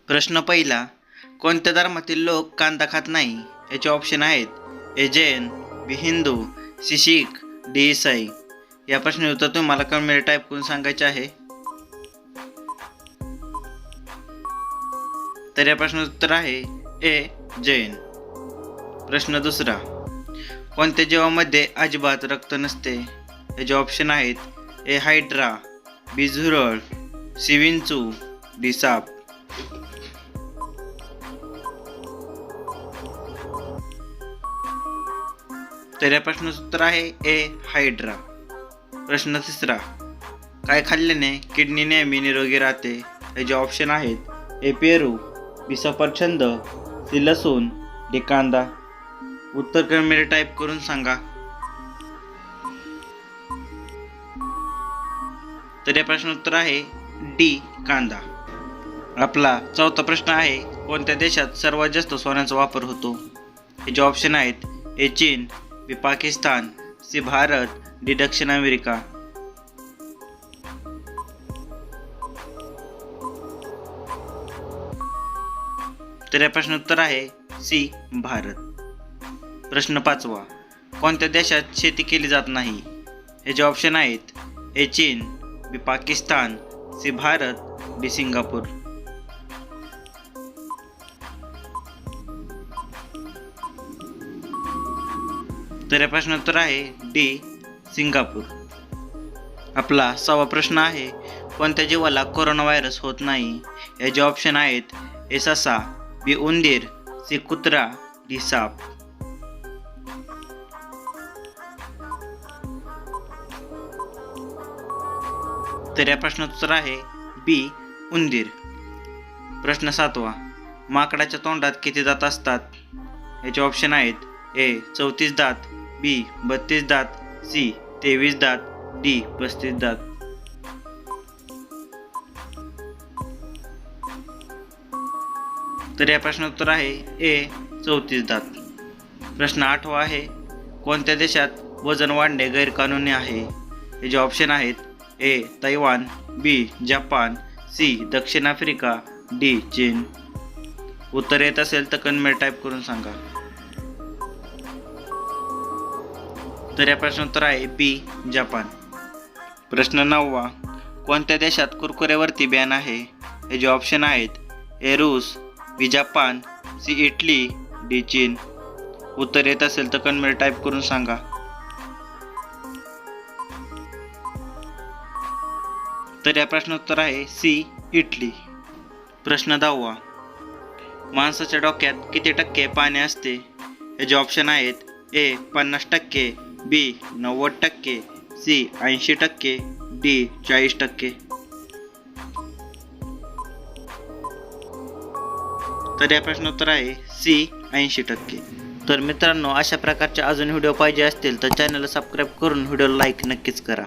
प्रश्न पहिला, कोणत्या धर्मातील लोक कांदा खात नाही? याचे ऑप्शन आहेत ए जैन, बी हिंदू, सी शीख, डी ईसाई. या प्रश्नाचे उत्तर तुम्हाला कमेंट टाईप करून सांगायचे आहे. तर या प्रश्नाचं उत्तर आहे ए जैन. प्रश्न दुसरा, कोणत्या जीवामध्ये अजिबात रक्त नसते? याचे ऑप्शन आहेत ए हायड्रा, बी झुरळ, सी विंचू, डी साप. तर या प्रश्नाचं उत्तर आहे ए हायड्रा. प्रश्न तिसरा, काय खाल्ल्याने किडनी नेहमी निरोगी राहते? याचे ऑप्शन आहेत ए पेरू, बी सफरचंद, सी लसूण, डी कांदा. उत्तर कमेंट टाईप करून सांगा. तर या प्रश्नाचं उत्तर आहे डी कांदा. आपला चौथा प्रश्न आहे, कोणत्या देशात सर्वात जास्त सोन्याचा वापर होतो? याचे ऑप्शन आहेत ए चीन, B Pakistan, C Bharat, D दक्षिण अमेरिका. तर या प्रश्नाचं उत्तर आहे सी भारत. प्रश्न पाचवा, कोणत्या देशात शेती केली जात नाही? याचे ऑप्शन आहेत ए चीन, B Pakistan, C Bharat, D Singapore. तर या प्रश्नाचं उत्तर आहे डी सिंगापूर. आपला सहावा प्रश्न आहे, कोणत्या जीवाला कोरोना व्हायरस होत नाही? याचे ऑप्शन आहेत ए ससा, बी उंदीर, सी कुत्रा, डी साप. तर या प्रश्नाचं उत्तर आहे बी उंदीर. प्रश्न सातवा, माकडाच्या तोंडात किती दात असतात? याचे ऑप्शन आहेत ए 34 दात, बी 32 दात, सी 23 दात, डी 35 दात. तर या प्रश्नाचं उत्तर आहे ए 34 दात. प्रश्न आठवा आहे, कोणत्या देशात वजन वाढणे गैरकानूनी आहे? याचे ऑप्शन आहेत ए तैवान, बी जपान, सी दक्षिण आफ्रिका, डी चीन. उत्तर येत असेल तर कमेंट टाईप करून सांगा. तर या प्रश्नाचं उत्तर आहे बी जपान. प्रश्न नववा, कोणत्या देशात कुरकुऱ्यावरती बॅन आहे? याचे ऑप्शन आहेत ए रूस, बी जपान, सी इटली, डी चीन. उत्तर येत असेल तर कमेंट टाईप करून सांगा. तर या प्रश्नाचं उत्तर आहे सी इटली. प्रश्न 10वा, माणसाच्या डोक्यात किती टक्के पाणी असते? याचे ऑप्शन आहेत ए 50%, बी 90%, सी 80%, डी 40%. तर या प्रश्नाचं उत्तर आहे सी 80%. तर मित्रांनो, अशा प्रकारचे अजून व्हिडिओ पाहिजे असतील तर चॅनलला सबस्क्राईब करून व्हिडिओला लाईक नक्कीच करा.